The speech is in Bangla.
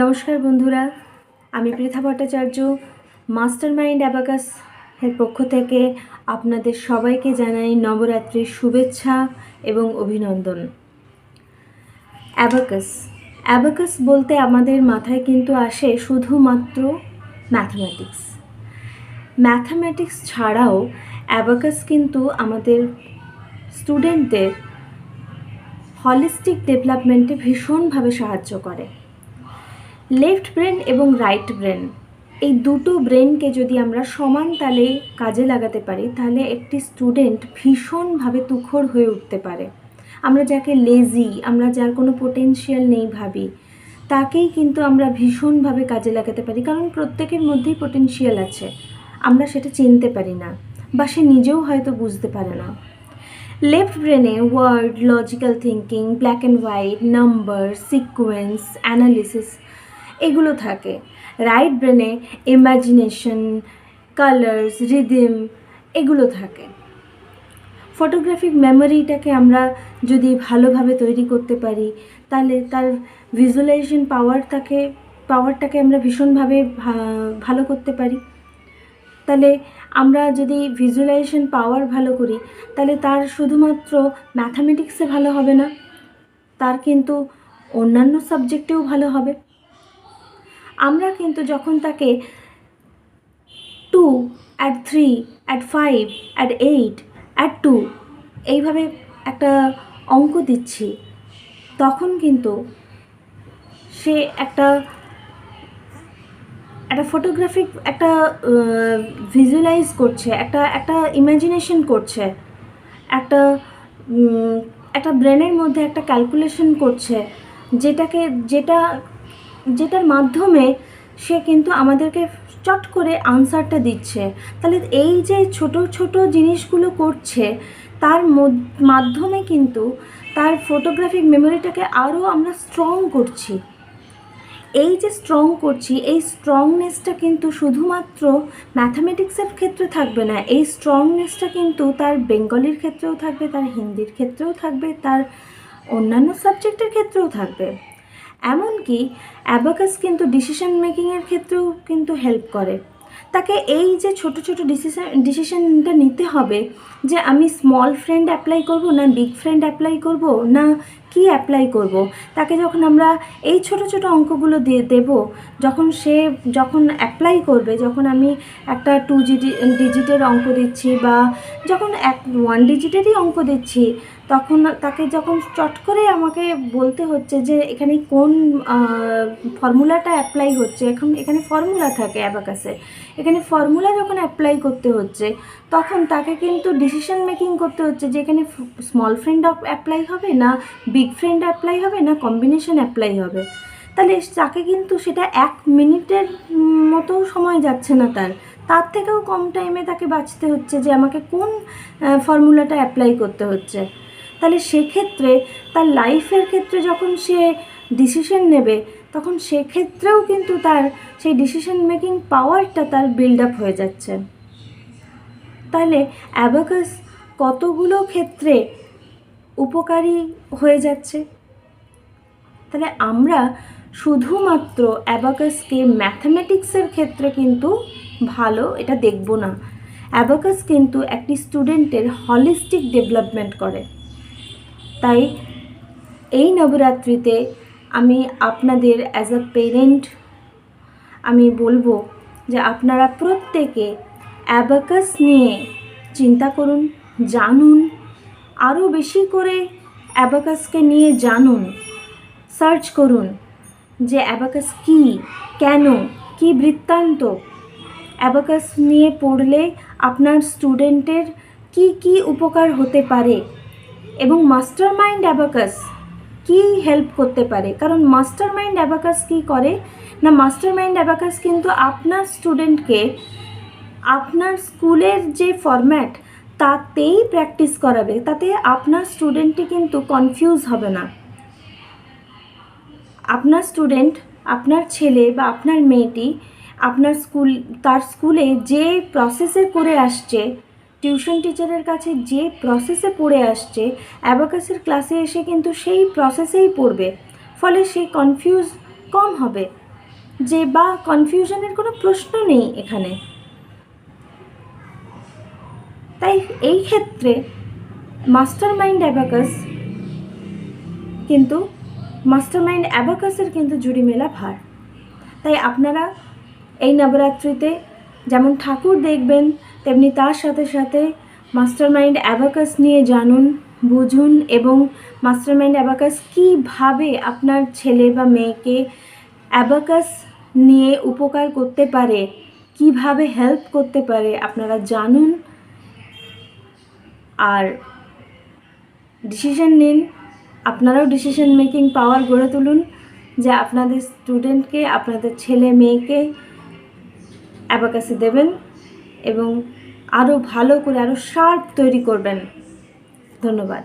নমস্কার বন্ধুরা, আমি Pritha Bhattacharya master mind abacus এর পক্ষ থেকে আপনাদের সবাইকে জানাই নবরাত্রির শুভেচ্ছা এবং অভিনন্দন। অ্যাবাকাস বলতে আমাদের মাথায় কিন্তু আসে শুধুমাত্র ম্যাথামেটিক্স ছাড়াও অ্যাবাকাস কিন্তু আমাদের স্টুডেন্টদের হলিস্টিক ডেভেলপমেন্টে ভীষণভাবে সাহায্য করে। লেফট ব্রেন এবং রাইট ব্রেন, এই দুটো ব্রেনকে যদি আমরা সমান তালে কাজে লাগাতে পারি তাহলে একটি স্টুডেন্ট ভীষণভাবে তুখোড় হয়ে উঠতে পারে। আমরা যাকে লেজি, আমরা যার কোনো পোটেনশিয়াল নেই ভাবি, তাকেই কিন্তু আমরা ভীষণভাবে কাজে লাগাতে পারি, কারণ প্রত্যেকের মধ্যেই পোটেনশিয়াল আছে, আমরা সেটা চিনতে পারি না বা সে নিজেও হয়তো বুঝতে পারে না। লেফট ব্রেনে word, logical thinking, black and white, number, sequence, analysis এগুলো থাকে। রাইট ব্রেনে ইমাজিনেশন, কালার্স, রিদিম এগুলো থাকে। ফটোগ্রাফিক মেমোরিটাকে আমরা যদি ভালোভাবে তৈরি করতে পারি তাহলে তার ভিজুয়ালাইজেশন পাওয়ারটাকে আমরা ভীষণভাবে ভালো করতে পারি। তাহলে আমরা যদি ভিজুয়ালাইজেশন পাওয়ার ভালো করি তাহলে তার শুধুমাত্র ম্যাথামেটিক্সে ভালো হবে না, তার কিন্তু অন্যান্য সাবজেক্টেও ভালো হবে। আমরা কিন্তু যখন তাকে 2 at 3 at 5 at 8 at 2 এইভাবে একটা অঙ্ক দিচ্ছি, তখন কিন্তু সে একটা ফটোগ্রাফিক একটা ভিজুয়ালাইজ করছে, একটা ইমাজিনেশন করছে, একটা ব্রেনের মধ্যে একটা ক্যালকুলেশন করছে, যেটার মাধ্যমে সে কিন্তু আমাদেরকে চট করে আনসারটা দিচ্ছে। তাহলে এই যে ছোট ছোট জিনিসগুলো করছে তার মাধ্যমে কিন্তু তার ফটোগ্রাফিক মেমোরিটাকে আরও আমরা স্ট্রং করছি। এই যে স্ট্রং করছি, এই স্ট্রংনেসটা কিন্তু শুধুমাত্র ম্যাথামেটিক্সের ক্ষেত্রে থাকবে না, এই স্ট্রংনেসটা কিন্তু তার বেঙ্গলির ক্ষেত্রেও থাকবে, তার হিন্দির ক্ষেত্রেও থাকবে, তার অন্যান্য সাবজেক্টের ক্ষেত্রেও থাকবে। এমনকি অ্যাবাকাস কিন্তু ডিসিশন মেকিংয়ের ক্ষেত্রেও কিন্তু হেল্প করে। তাকে এই যে ছোট ছোট ডিসিশনটা নিতে হবে যে আমি স্মল ফ্রেন্ড অ্যাপ্লাই করব না বিগ ফ্রেন্ড অ্যাপ্লাই করব না কি অ্যাপ্লাই করব, তাকে যখন আমরা এই ছোট ছোট অঙ্কগুলো দেব, যখন অ্যাপ্লাই করবে, যখন আমি একটা 2 ডিজিটের অঙ্ক দিচ্ছি বা যখন 1 ডিজিটেরই অঙ্ক দিচ্ছি, তখন তাকে যখন চট করে আমাকে বলতে হচ্ছে যে এখানে কোন ফর্মুলাটা অ্যাপ্লাই হচ্ছে, এখানে ফর্মুলা থাকে অ্যাবাকাসে, এখানে ফর্মুলা যখন অ্যাপ্লাই করতে হচ্ছে তখন তাকে কিন্তু ডিসিশন মেকিং করতে হচ্ছে যে এখানে স্মল ফ্রেন্ড অ্যাপ্লাই হবে না বিগ ফ্রেন্ড অ্যাপ্লাই হবে না কম্বিনেশন অ্যাপ্লাই হবে। তাহলে তাকে কিন্তু সেটা 1 মিনিটের মতো সময় যাচ্ছে না, তার থেকেও কম টাইমে তাকে বাঁচতে হচ্ছে যে আমাকে কোন ফর্মুলাটা অ্যাপ্লাই করতে হচ্ছে। তাহলে সেক্ষেত্রে তার লাইফের ক্ষেত্রে যখন সে ডিসিশন নেবে তখন সেক্ষেত্রেও কিন্তু তার সেই ডিসিশন মেকিং পাওয়ারটা তার বিল্ড আপ হয়ে যাচ্ছে। তাহলে অ্যাবাকাস কতগুলো ক্ষেত্রে উপকারী হয়ে যাচ্ছে। তাহলে আমরা শুধুমাত্র অ্যাবাকাসকে ম্যাথামেটিক্সের ক্ষেত্রে কিন্তু ভালো এটা দেখব না, অ্যাবাকাস কিন্তু একটি স্টুডেন্টের হলিস্টিক ডেভেলপমেন্ট করে। তাই এই নবরাত্রিতে আমি আপনাদের অ্যাজ আ পেরেন্ট আমি বলবো যে আপনারা প্রত্যেকে অ্যাবাকাস নিয়ে চিন্তা করুন, জানুন, আরও বেশি করে অ্যাবাকাসকে নিয়ে জানুন, সার্চ করুন যে অ্যাবাকাস কী, কেন, কী বৃত্তান্ত, অ্যাবাকাস নিয়ে পড়লে আপনার স্টুডেন্টের কি কি উপকার হতে পারে এবং মাস্টার মাইন্ড অ্যাবাকাস কী হেল্প করতে পারে। কারণ মাস্টার মাইন্ড অ্যাবাকাস কী করে না, মাস্টার মাইন্ড অ্যাবাকাস কিন্তু আপনার স্টুডেন্টকে আপনার স্কুলের যে ফরম্যাট তাতেই প্র্যাকটিস করাবে, তাতে আপনার স্টুডেন্টটি কিন্তু কনফিউজ হবে না। আপনার স্টুডেন্ট, আপনার ছেলে বা আপনার মেয়েটি তার স্কুলে যে প্রসেসে করে আসছে, টিউশন টিচারের কাছে যে প্রসেসে পড়ে আসছে, অ্যাবাকাসের ক্লাসে এসে কিন্তু সেই প্রসেসেই পড়বে, ফলে সে কনফিউজ কম হবে। যে বা কনফিউশনের কোনো প্রশ্ন নেই এখানে। তাই এই ক্ষেত্রে মাস্টার মাইন্ড অ্যাবাকাসের কিন্তু জুড়ি মেলা ভার। তাই আপনারা এই নবরাত্রিতে যেমন ঠাকুর দেখবেন, তেমনি তার সাথে সাথে মাস্টার মাইন্ড অ্যাবাকাস নিয়ে জানুন, বুঝুন, এবং মাস্টার মাইন্ড অ্যাবাকাস কীভাবে আপনার ছেলে বা মেয়েকে অ্যাবাকাস নিয়ে উপকার করতে পারে, কিভাবে হেল্প করতে পারে আপনারা জানুন। আর ডিসিশন নিন, আপনারাও ডিসিশন মেকিং পাওয়ার গড়ে তুলুন, যে আপনাদের স্টুডেন্টকে, আপনাদের ছেলে মেয়েকে অ্যাবাকাসে দেবেন এবং আরও ভালো করে, আরও শার্প তৈরি করবেন। ধন্যবাদ।